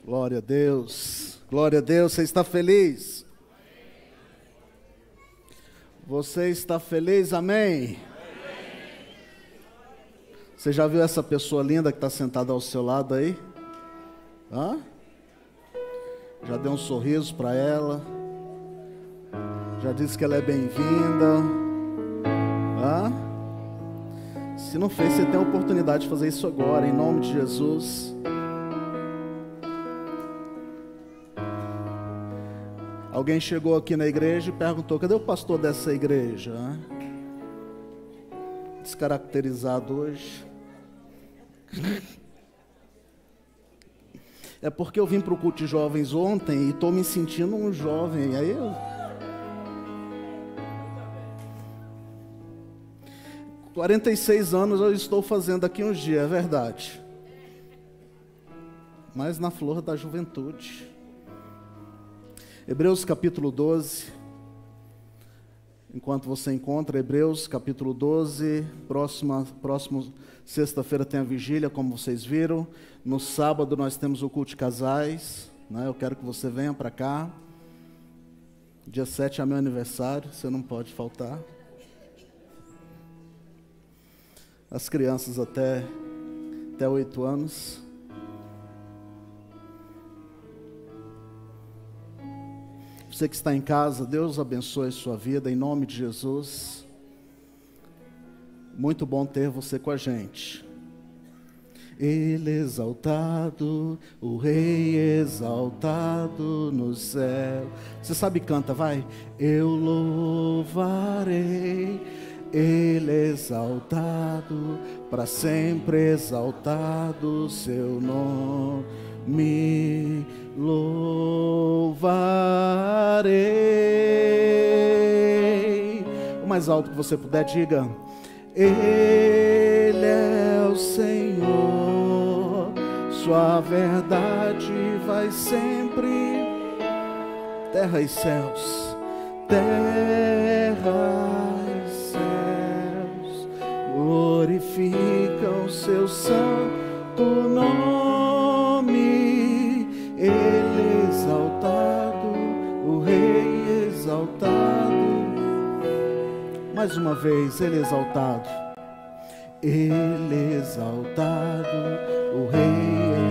Glória a Deus, glória a Deus. Você está feliz? Você está feliz, amém? Você já viu essa pessoa linda que está sentada ao seu lado aí? Hã? Já deu um sorriso para ela? Já disse que ela é bem-vinda? Hã? Se não fez, você tem a oportunidade de fazer isso agora, em nome de Jesus. Alguém chegou aqui na igreja e perguntou: cadê o pastor dessa igreja? Descaracterizado hoje. É porque eu vim para o culto de jovens ontem e estou me sentindo um jovem. Aí eu... 46 anos eu estou fazendo aqui uns dias, é verdade. Mas na flor da juventude. Hebreus capítulo 12. Enquanto você encontra Hebreus capítulo 12, próxima sexta-feira tem a vigília, como vocês viram. No sábado nós temos o culto de casais, né? Eu quero que você venha para cá. Dia 7 é meu aniversário, você não pode faltar. As crianças até 8 anos. Você que está em casa, Deus abençoe a sua vida, em nome de Jesus. Muito bom ter você com a gente. Ele exaltado, o Rei exaltado no céu. Você sabe, canta, vai. Eu louvarei, Ele exaltado, para sempre exaltado seu nome. Louvarei. O mais alto que você puder, diga: Ele é o Senhor, sua verdade vai sempre. Terra e céus, terra e céus glorificam seu santo nome. Ele exaltado, o Rei exaltado. Mais uma vez, Ele exaltado. Ele exaltado, o Rei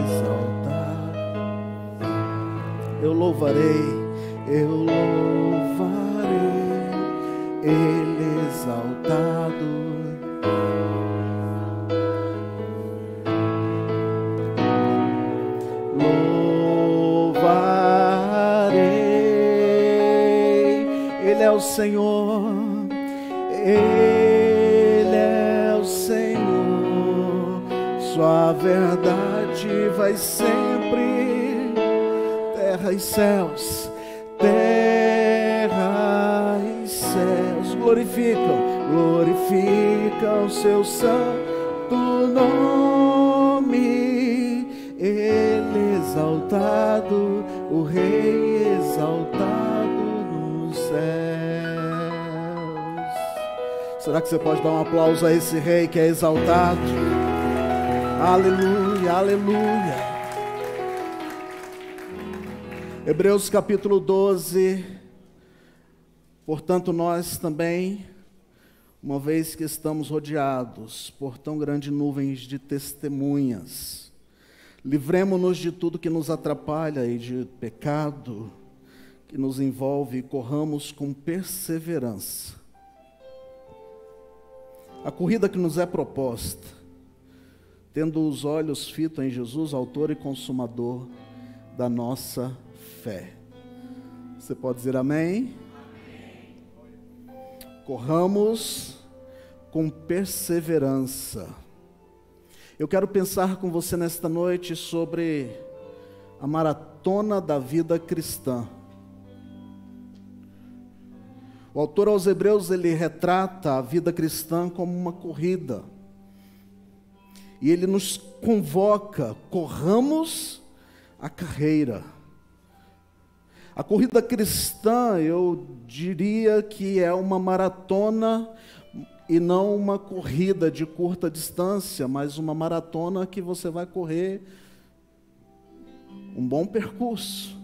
exaltado. Eu louvarei, Ele exaltado. Ele é o Senhor, Ele é o Senhor, sua verdade vai sempre. Terra e céus, terra e céus glorificam seu santo nome. Ele exaltado, o Rei exaltado nos céus. Será que você pode dar um aplauso a esse Rei que é exaltado? Aleluia, aleluia. Hebreus capítulo 12. Portanto, nós também, uma vez que estamos rodeados por tão grandes nuvens de testemunhas, livremo-nos de tudo que nos atrapalha e de pecado que nos envolve, e corramos com perseverança a corrida que nos é proposta, tendo os olhos fitos em Jesus, autor e consumador da nossa fé. Você pode dizer amém? Amém. Corramos com perseverança. Eu quero pensar com você nesta noite sobre a maratona da vida cristã. O autor aos Hebreus, ele retrata a vida cristã como uma corrida. E ele nos convoca: corramos a carreira. A corrida cristã, eu diria que é uma maratona e não uma corrida de curta distância, mas uma maratona que você vai correr um bom percurso.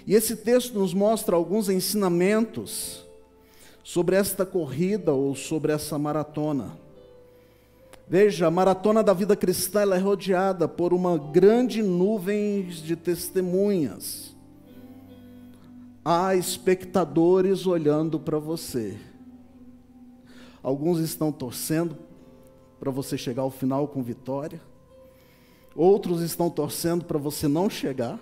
E esse texto nos mostra alguns ensinamentos sobre esta corrida ou sobre essa maratona. Veja, a maratona da vida cristã ela é rodeada por uma grande nuvem de testemunhas. Há espectadores olhando para você. Alguns estão torcendo para você chegar ao final com vitória. Outros estão torcendo para você não chegar.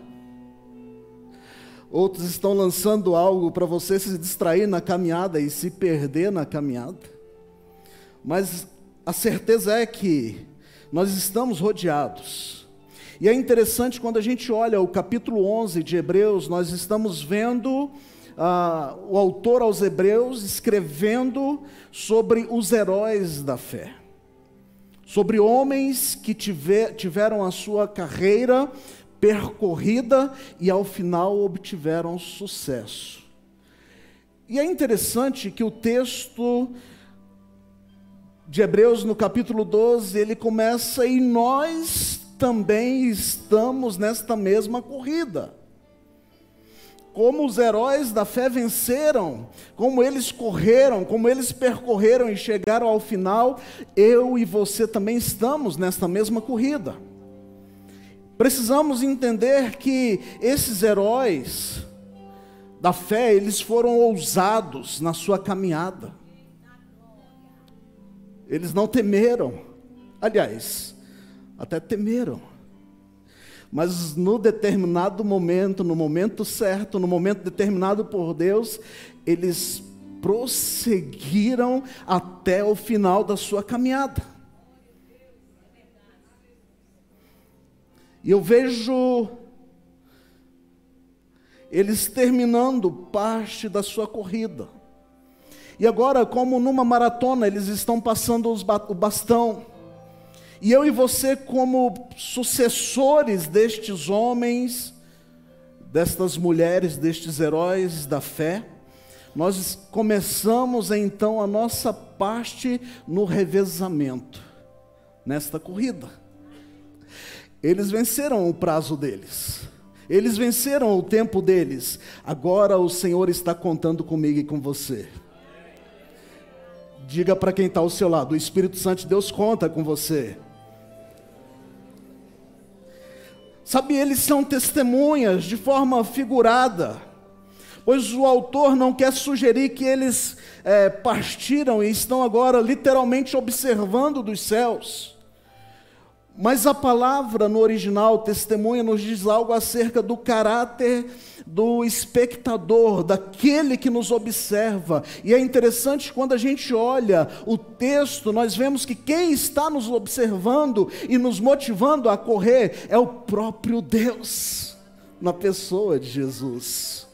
Outros estão lançando algo para você se distrair na caminhada e se perder na caminhada. Mas a certeza é que nós estamos rodeados. E é interessante quando a gente olha o capítulo 11 de Hebreus, nós estamos vendo o autor aos Hebreus escrevendo sobre os heróis da fé. Sobre homens que tiveram a sua carreira percorrida e ao final obtiveram sucesso. E é interessante que o texto de Hebreus no capítulo 12, ele começa: e nós também estamos nesta mesma corrida. Como os heróis da fé venceram, como eles correram, como eles percorreram e chegaram ao final, eu e você também estamos nesta mesma corrida. Precisamos entender que esses heróis da fé, eles foram ousados na sua caminhada. Eles não temeram, aliás, até temeram. Mas no determinado momento, no momento certo, no momento determinado por Deus, eles prosseguiram até o final da sua caminhada. E eu vejo eles terminando parte da sua corrida. E agora, como numa maratona, eles estão passando o bastão. E eu e você, como sucessores destes homens, destas mulheres, destes heróis da fé, nós começamos então a nossa parte no revezamento, nesta corrida. Eles venceram o prazo deles, eles venceram o tempo deles, agora o Senhor está contando comigo e com você. Diga para quem está ao seu lado: o Espírito Santo de Deus conta com você. Sabe, eles são testemunhas de forma figurada, pois o autor não quer sugerir que eles partiram e estão agora literalmente observando dos céus. Mas a palavra no original, testemunha, nos diz algo acerca do caráter do espectador, daquele que nos observa. E é interessante quando a gente olha o texto, nós vemos que quem está nos observando e nos motivando a correr é o próprio Deus, na pessoa de Jesus.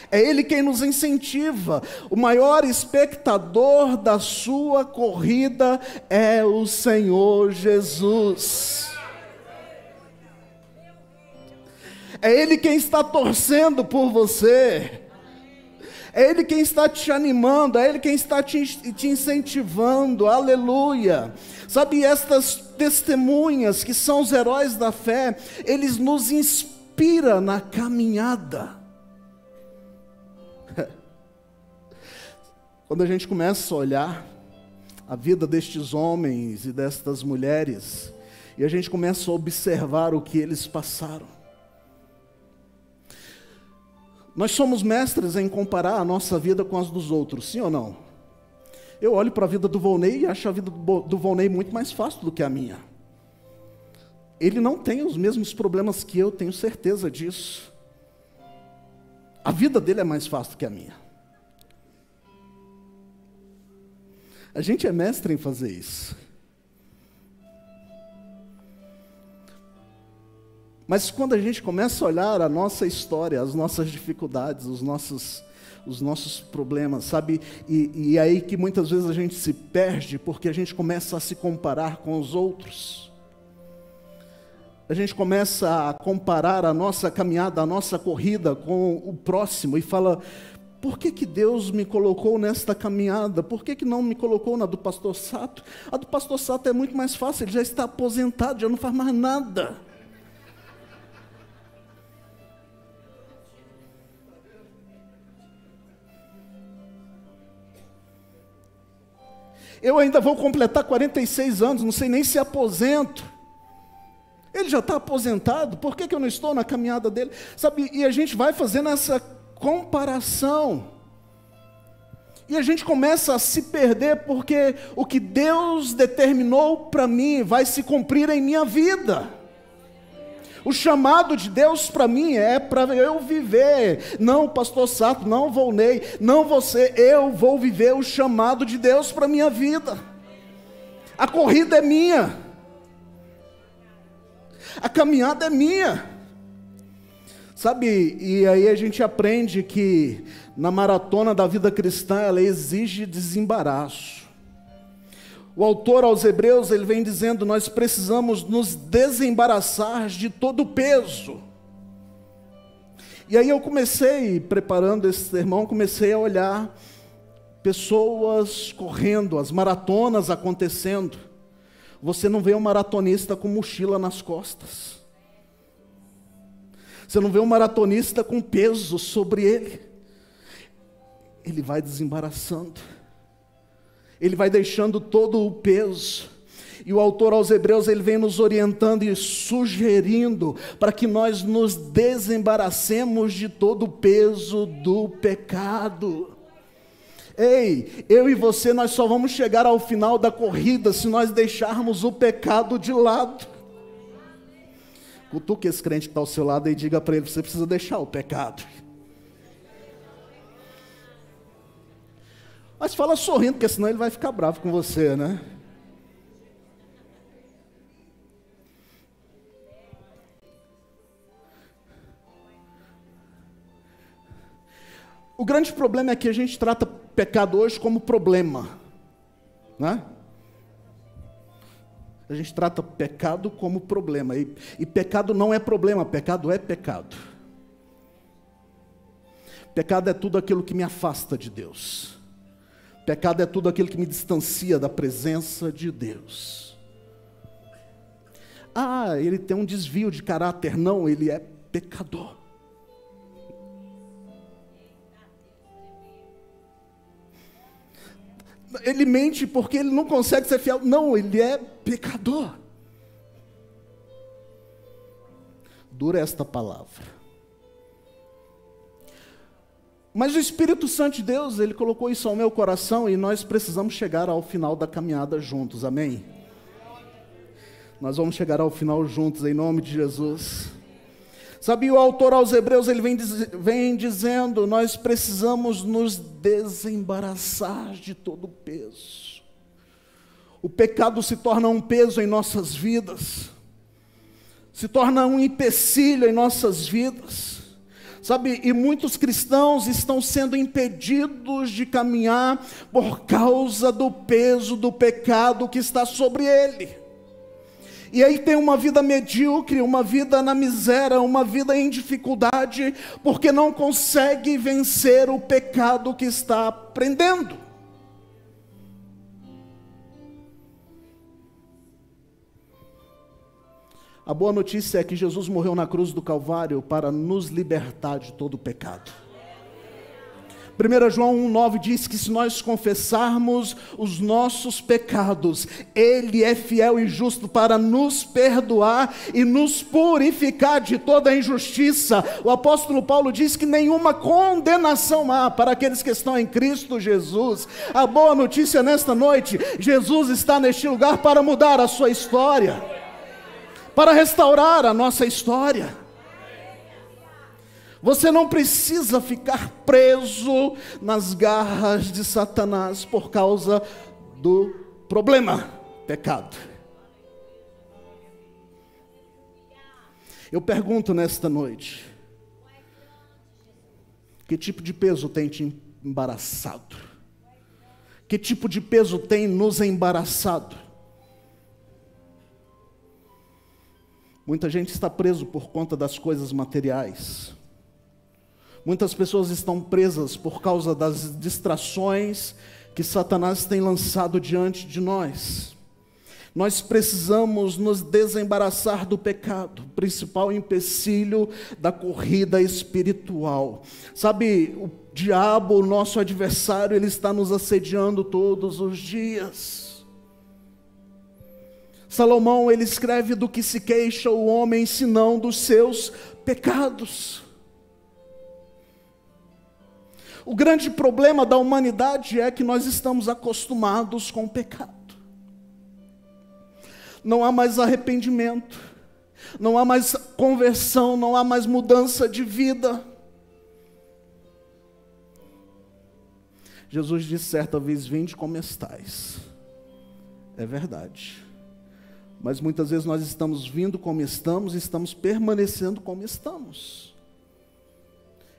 É Ele quem nos incentiva. O maior espectador da sua corrida é o Senhor Jesus. É Ele quem está torcendo por você. É Ele quem está te animando. É Ele quem está te incentivando. Aleluia. Sabe, estas testemunhas que são os heróis da fé, eles nos inspiram na caminhada. Quando a gente começa a olhar a vida destes homens e destas mulheres, e a gente começa a observar o que eles passaram, nós somos mestres em comparar a nossa vida com as dos outros, sim ou não? Eu olho para a vida do Volney e acho a vida do Volney muito mais fácil do que a minha. Ele não tem os mesmos problemas que eu, tenho certeza disso. A vida dele é mais fácil do que a minha. A gente é mestre em fazer isso. Mas quando a gente começa a olhar a nossa história, as nossas dificuldades, os nossos problemas, sabe? E aí que muitas vezes a gente se perde porque a gente começa a se comparar com os outros. A gente começa a comparar a nossa caminhada, a nossa corrida com o próximo e fala: por que Deus me colocou nesta caminhada? Por que não me colocou na do pastor Sato? A do pastor Sato é muito mais fácil, ele já está aposentado, já não faz mais nada. Eu ainda vou completar 46 anos, não sei nem se aposento. Ele já está aposentado, por que eu não estou na caminhada dele? Sabe, e a gente vai fazendo essa comparação. E a gente começa a se perder, porque o que Deus determinou para mim vai se cumprir em minha vida. O chamado de Deus para mim é para eu viver, não pastor Sato, não Volney, não você, eu vou viver o chamado de Deus para a minha vida. A corrida é minha, a caminhada é minha, sabe, e aí a gente aprende que na maratona da vida cristã ela exige desembaraço. O autor aos Hebreus, ele vem dizendo, nós precisamos nos desembaraçar de todo o peso. E aí eu comecei, preparando esse sermão, comecei a olhar pessoas correndo, as maratonas acontecendo. Você não vê um maratonista com mochila nas costas. Você não vê um maratonista com peso sobre ele. Ele vai desembaraçando. Ele vai deixando todo o peso. E o autor aos Hebreus, ele vem nos orientando e sugerindo para que nós nos desembaracemos de todo o peso do pecado. Ei, eu e você, nós só vamos chegar ao final da corrida se nós deixarmos o pecado de lado. Cutuque esse crente que está ao seu lado e diga para ele, você precisa deixar o pecado. Mas fala sorrindo, porque senão ele vai ficar bravo com você, né? O grande problema é que a gente trata pecado hoje como problema, né? A gente trata pecado como problema, e pecado não é problema, pecado é pecado. Pecado é tudo aquilo que me afasta de Deus. Pecado é tudo aquilo que me distancia da presença de Deus. Ah, ele tem um desvio de caráter. Não, ele é pecador. Ele mente porque ele não consegue ser fiel. Não, ele é pecador. Dura esta palavra. Mas o Espírito Santo de Deus, ele colocou isso ao meu coração e nós precisamos chegar ao final da caminhada juntos, amém? Nós vamos chegar ao final juntos, em nome de Jesus. Sabe, o autor aos Hebreus, ele vem dizendo, nós precisamos nos desembaraçar de todo o peso. O pecado se torna um peso em nossas vidas, se torna um empecilho em nossas vidas. Sabe, e muitos cristãos estão sendo impedidos de caminhar por causa do peso do pecado que está sobre ele. E aí tem uma vida medíocre, uma vida na miséria, uma vida em dificuldade, porque não consegue vencer o pecado que está prendendo. A boa notícia é que Jesus morreu na cruz do Calvário para nos libertar de todo o pecado. 1 João 1,9 diz que se nós confessarmos os nossos pecados, Ele é fiel e justo para nos perdoar e nos purificar de toda injustiça. O apóstolo Paulo diz que nenhuma condenação há para aqueles que estão em Cristo Jesus. A boa notícia nesta noite, Jesus está neste lugar para mudar a sua história, para restaurar a nossa história. Você não precisa ficar preso nas garras de Satanás por causa do problema, pecado. Eu pergunto nesta noite, que tipo de peso tem te embaraçado? Que tipo de peso tem nos embaraçado? Muita gente está preso por conta das coisas materiais. Muitas pessoas estão presas por causa das distrações que Satanás tem lançado diante de nós. Nós precisamos nos desembaraçar do pecado, o principal empecilho da corrida espiritual. Sabe, o diabo, o nosso adversário, ele está nos assediando todos os dias. Salomão, ele escreve: do que se queixa o homem, senão dos seus pecados. O grande problema da humanidade é que nós estamos acostumados com o pecado. Não há mais arrependimento, não há mais conversão, não há mais mudança de vida. Jesus disse certa vez: vinde como estais. É verdade. Mas muitas vezes nós estamos vindo como estamos e estamos permanecendo como estamos.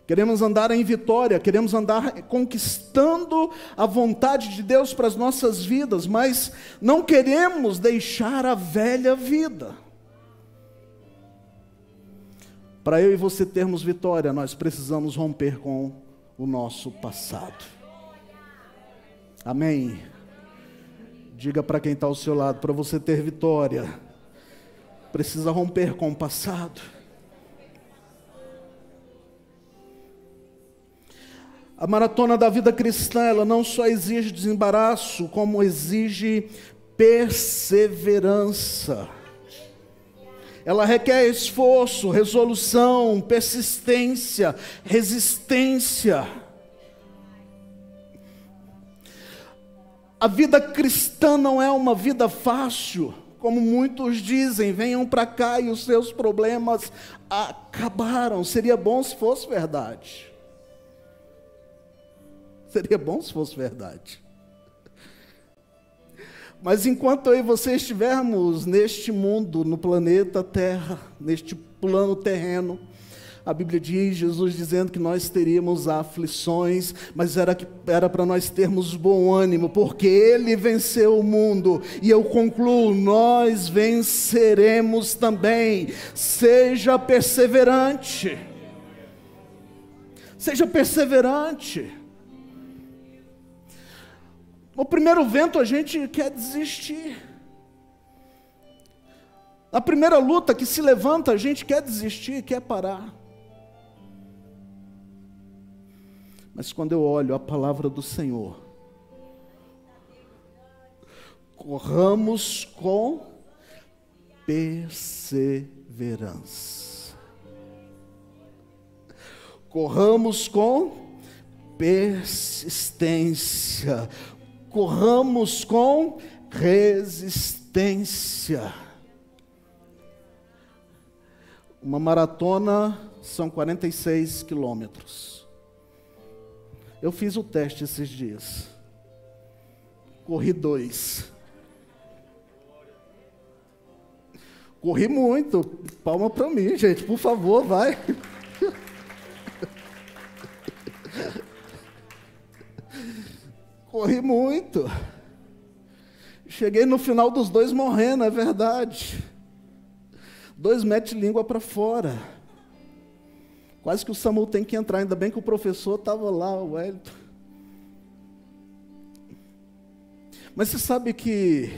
Queremos andar em vitória, queremos andar conquistando a vontade de Deus para as nossas vidas, mas não queremos deixar a velha vida. Para eu e você termos vitória, nós precisamos romper com o nosso passado. Amém? Diga para quem está ao seu lado: para você ter vitória, precisa romper com o passado. A maratona da vida cristã, ela não só exige desembaraço, como exige perseverança. Ela requer esforço, resolução, persistência, resistência. A vida cristã não é uma vida fácil, como muitos dizem: venham para cá e os seus problemas acabaram. Seria bom se fosse verdade. Seria bom se fosse verdade. Mas enquanto eu e você estivermos neste mundo, no planeta Terra, neste plano terreno, a Bíblia diz, Jesus dizendo que nós teríamos aflições, mas era para nós termos bom ânimo, porque Ele venceu o mundo. E eu concluo: nós venceremos também. Seja perseverante. Seja perseverante. No primeiro vento a gente quer desistir. Na primeira luta que se levanta a gente quer desistir, quer parar. Mas quando eu olho a palavra do Senhor, corramos com perseverança. Corramos com persistência. Corramos com resistência. Uma maratona são 46 quilômetros. Eu fiz o teste esses dias. Corri 2. Corri muito. Palma para mim, gente, por favor, vai. Corri muito. Cheguei no final dos 2 morrendo, é verdade. 2 metros de língua para fora. Quase que o SAMU tem que entrar, ainda bem que o professor estava lá, o Wellington. Mas você sabe que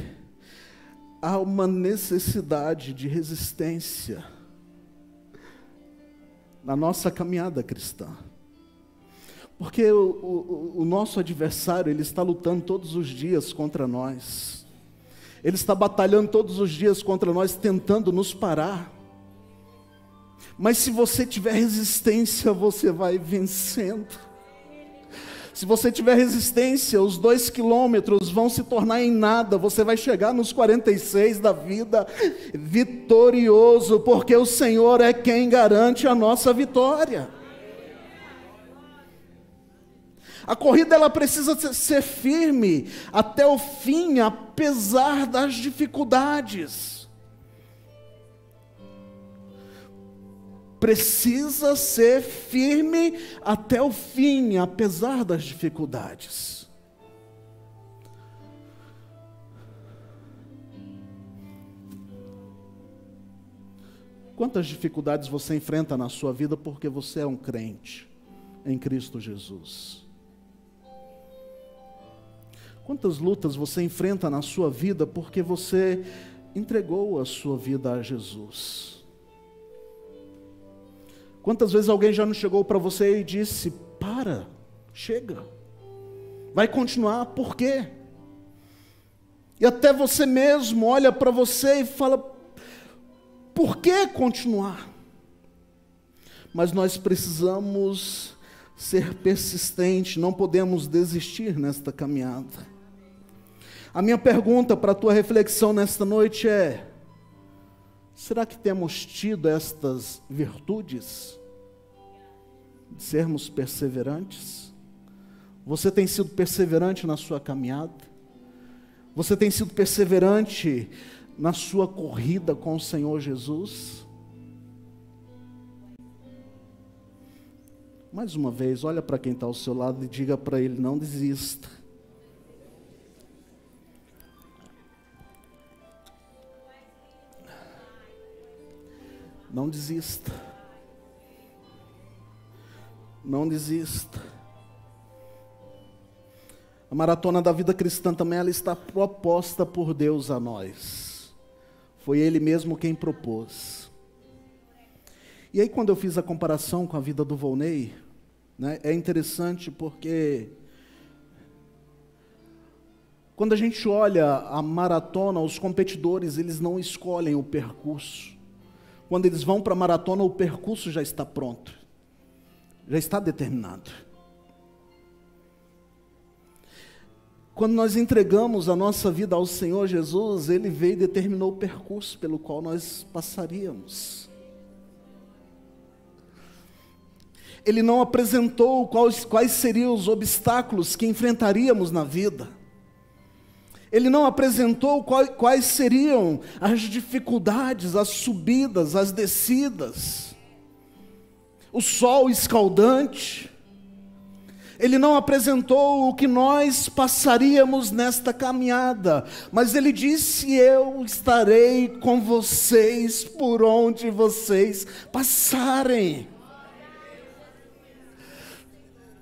há uma necessidade de resistência na nossa caminhada cristã. Porque o nosso adversário, ele está lutando todos os dias contra nós. Ele está batalhando todos os dias contra nós, tentando nos parar. Mas se você tiver resistência, você vai vencendo. Se você tiver resistência, os 2 quilômetros vão se tornar em nada. Você vai chegar nos 46 da vida vitorioso, porque o Senhor é quem garante a nossa vitória. A corrida, ela precisa ser firme até o fim, apesar das dificuldades. Precisa ser firme até o fim, apesar das dificuldades. Quantas dificuldades você enfrenta na sua vida porque você é um crente? em Cristo Jesus. Quantas lutas você enfrenta na sua vida porque você entregou a sua vida a Jesus? Quantas vezes alguém já não chegou para você e disse: para, chega, vai continuar, por quê? E até você mesmo olha para você e fala: por que continuar? Mas nós precisamos ser persistentes, não podemos desistir nesta caminhada. A minha pergunta para a tua reflexão nesta noite é: será que temos tido estas virtudes de sermos perseverantes? Você tem sido perseverante na sua caminhada? Você tem sido perseverante na sua corrida com o Senhor Jesus? Mais uma vez, olha para quem está ao seu lado e diga para ele: não desista. Não desista. Não desista. A maratona da vida cristã também ela está proposta por Deus a nós. Foi Ele mesmo quem propôs. E aí quando eu fiz a comparação com a vida do Volney, né, é interessante porque quando a gente olha a maratona, os competidores, eles não escolhem o percurso. Quando eles vão para a maratona, o percurso já está pronto, já está determinado. Quando nós entregamos a nossa vida ao Senhor Jesus, Ele veio e determinou o percurso pelo qual nós passaríamos. Ele não apresentou quais seriam os obstáculos que enfrentaríamos na vida. Ele não apresentou quais seriam as dificuldades, as subidas, as descidas, o sol escaldante. Ele não apresentou o que nós passaríamos nesta caminhada, mas Ele disse: eu estarei com vocês por onde vocês passarem.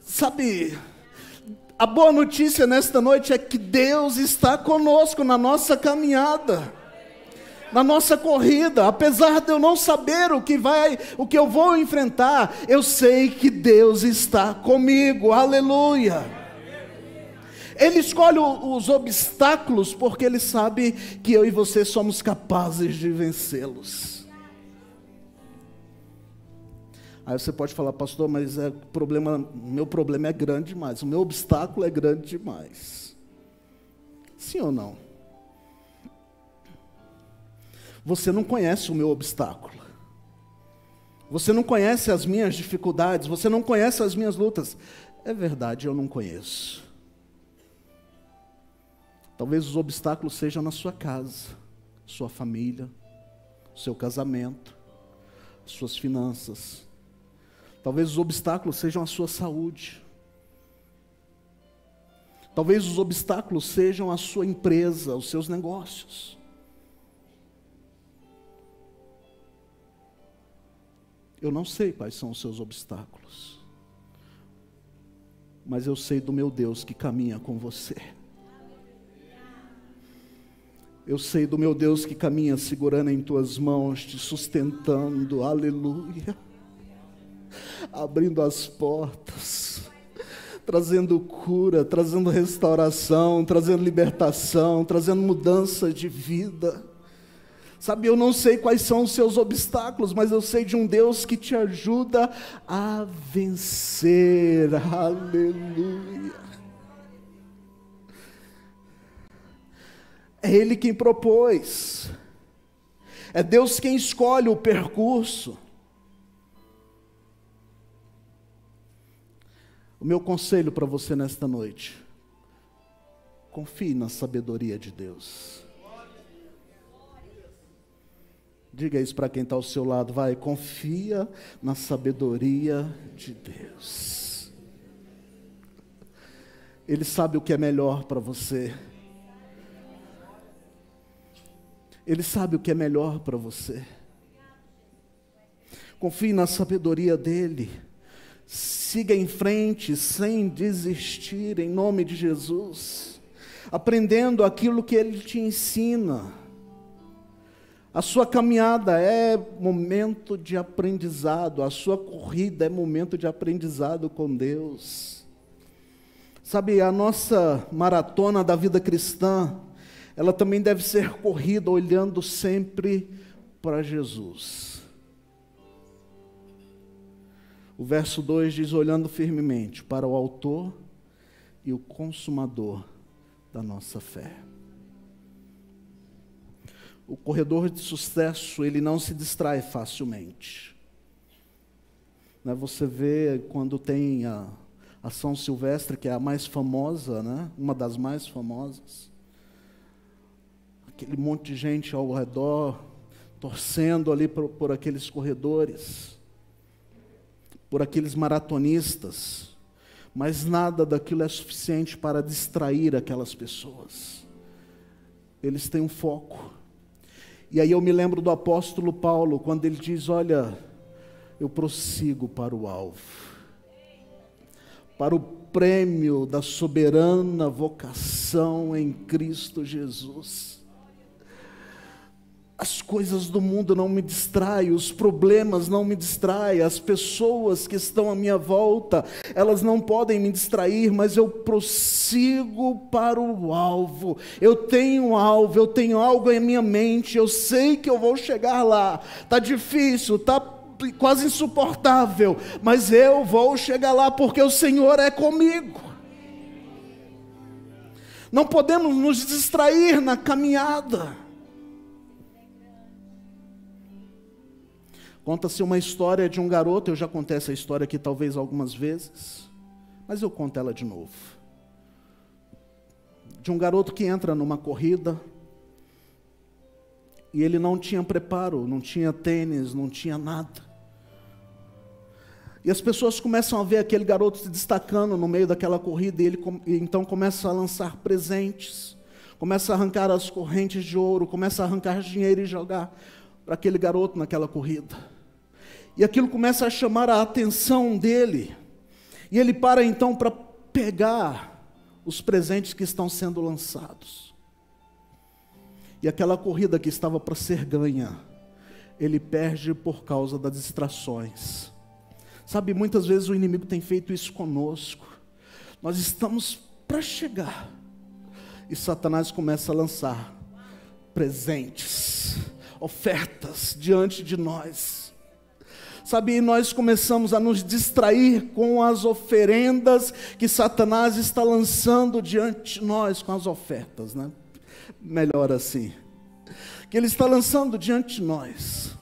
Sabe, a boa notícia nesta noite é que Deus está conosco na nossa caminhada, na nossa corrida. Apesar de eu não saber o que eu vou enfrentar, eu sei que Deus está comigo. Aleluia. Ele escolhe os obstáculos porque Ele sabe que eu e você somos capazes de vencê-los. Aí você pode falar: pastor, mas meu problema é grande demais, o meu obstáculo é grande demais. Sim ou não? Você não conhece o meu obstáculo. Você não conhece as minhas dificuldades, você não conhece as minhas lutas. É verdade, eu não conheço. Talvez os obstáculos sejam na sua casa, sua família, seu casamento, suas finanças. Talvez os obstáculos sejam a sua saúde. Talvez os obstáculos sejam a sua empresa, os seus negócios. Eu não sei quais são os seus obstáculos, mas eu sei do meu Deus que caminha com você. Eu sei do meu Deus que caminha segurando em tuas mãos, te sustentando, aleluia, abrindo as portas, trazendo cura, trazendo restauração, trazendo libertação, trazendo mudança de vida. Sabe, eu não sei quais são os seus obstáculos, mas eu sei de um Deus que te ajuda a vencer, aleluia. É Ele quem propôs, é Deus quem escolhe o percurso. O meu conselho para você nesta noite: confie na sabedoria de Deus. Diga isso para quem está ao seu lado, vai, confia na sabedoria de Deus. Ele sabe o que é melhor para você. Ele sabe o que é melhor para você. Confie na sabedoria dEle. Siga em frente sem desistir, em nome de Jesus, aprendendo aquilo que Ele te ensina. A sua caminhada é momento de aprendizado, a sua corrida é momento de aprendizado com Deus. Sabe, a nossa maratona da vida cristã, ela também deve ser corrida olhando sempre para Jesus. O verso 2 diz: olhando firmemente para o autor e o consumador da nossa fé. O corredor de sucesso, ele não se distrai facilmente. Você vê quando tem a São Silvestre, que é a mais famosa, uma das mais famosas. Aquele monte de gente ao redor, torcendo ali por aqueles corredores, por aqueles maratonistas, mas nada daquilo é suficiente para distrair aquelas pessoas. Eles têm um foco. E aí eu me lembro do apóstolo Paulo, quando ele diz: olha, eu prossigo para o alvo, para o prêmio da soberana vocação em Cristo Jesus. As coisas do mundo não me distraem, os problemas não me distraem, as pessoas que estão à minha volta, elas não podem me distrair, mas eu prossigo para o alvo. Eu tenho um alvo, eu tenho algo em minha mente, eu sei que eu vou chegar lá. Está difícil, está quase insuportável, mas eu vou chegar lá porque o Senhor é comigo. Não podemos nos distrair na caminhada. Conta-se uma história de um garoto, eu já contei essa história aqui talvez algumas vezes, mas eu conto ela de novo. De um garoto que entra numa corrida, e ele não tinha preparo, não tinha tênis, não tinha nada. E as pessoas começam a ver aquele garoto se destacando no meio daquela corrida, e ele então começa a lançar presentes, começa a arrancar as correntes de ouro, começa a arrancar dinheiro e jogar para aquele garoto naquela corrida. E aquilo começa a chamar a atenção dele. E ele para então para pegar os presentes que estão sendo lançados. E aquela corrida que estava para ser ganha, ele perde por causa das distrações. Sabe, muitas vezes o inimigo tem feito isso conosco. Nós estamos para chegar. E Satanás começa a lançar presentes, ofertas diante de nós. Sabe, e nós começamos a nos distrair com as oferendas que Satanás está lançando diante de nós, com as ofertas, Melhor assim. Que ele está lançando diante de nós.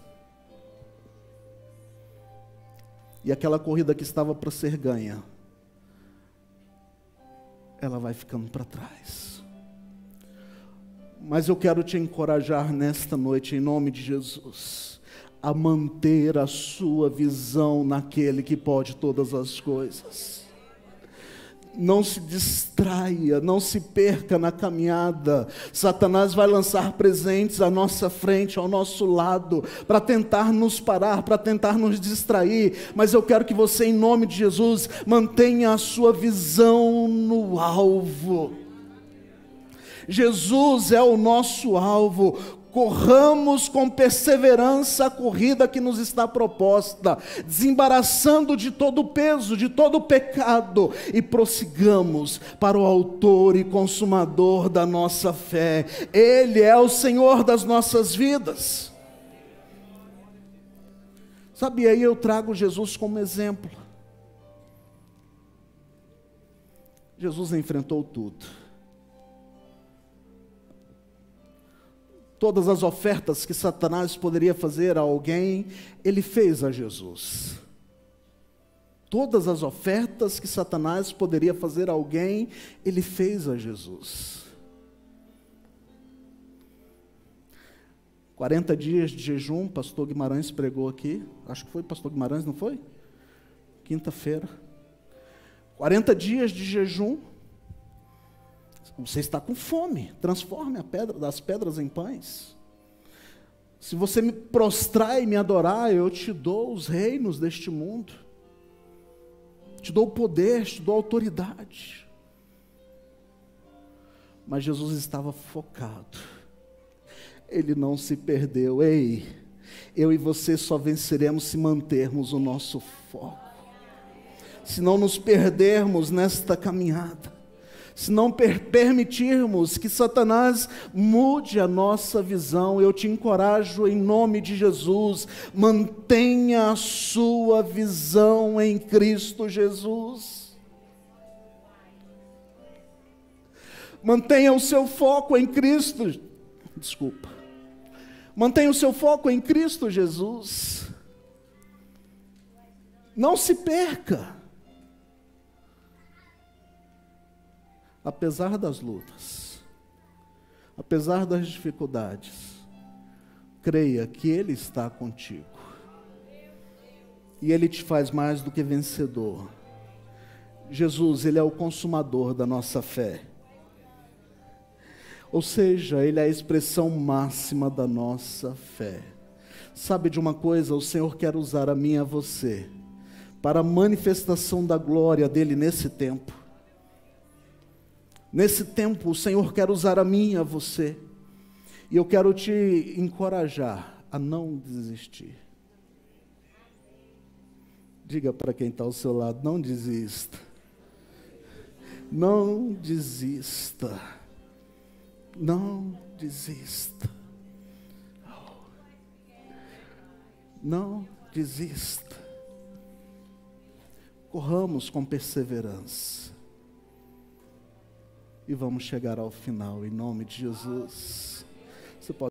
E aquela corrida que estava para ser ganha, ela vai ficando para trás. Mas eu quero te encorajar nesta noite, em nome de Jesus, a manter a sua visão naquele que pode todas as coisas. Não se distraia, não se perca na caminhada. Satanás vai lançar presentes à nossa frente, ao nosso lado, para tentar nos parar, para tentar nos distrair. Mas eu quero que você, em nome de Jesus, mantenha a sua visão no alvo. Jesus é o nosso alvo. Corramos com perseverança a corrida que nos está proposta, desembaraçando de todo o peso, de todo o pecado, e prossigamos para o autor e consumador da nossa fé. Ele é o Senhor das nossas vidas. Sabe, aí eu trago Jesus como exemplo. Jesus enfrentou tudo. Todas as ofertas que Satanás poderia fazer a alguém, ele fez a Jesus. Todas as ofertas que Satanás poderia fazer a alguém, ele fez a Jesus. 40 dias de jejum, pastor Guimarães pregou aqui, acho que foi pastor Guimarães, não foi? Quinta-feira. 40 dias de jejum. Você está com fome, transforme das pedras em pães. Se você me prostrar e me adorar, eu te dou os reinos deste mundo. te dou poder, te dou autoridade. Mas Jesus estava focado. Ele não se perdeu. Ei, eu e você só venceremos se mantermos o nosso foco. Se não nos perdermos nesta caminhada. Se não permitirmos que Satanás mude a nossa visão, eu te encorajo em nome de Jesus, mantenha a sua visão em Cristo Jesus. Mantenha o seu foco em Cristo, mantenha o seu foco em Cristo Jesus. Não se perca. Apesar das lutas, apesar das dificuldades, creia que Ele está contigo. E Ele te faz mais do que vencedor. Jesus, Ele é o consumador da nossa fé. Ou seja, Ele é a expressão máxima da nossa fé. Sabe de uma coisa? O Senhor quer usar a mim e a você para a manifestação da glória dEle nesse tempo. Nesse tempo, o Senhor quer usar a mim e a você. E eu quero te encorajar a não desistir. Diga para quem está ao seu lado, não desista. Não desista. Não desista. Não desista. Corramos com perseverança. E vamos chegar ao final, em nome de Jesus. Você pode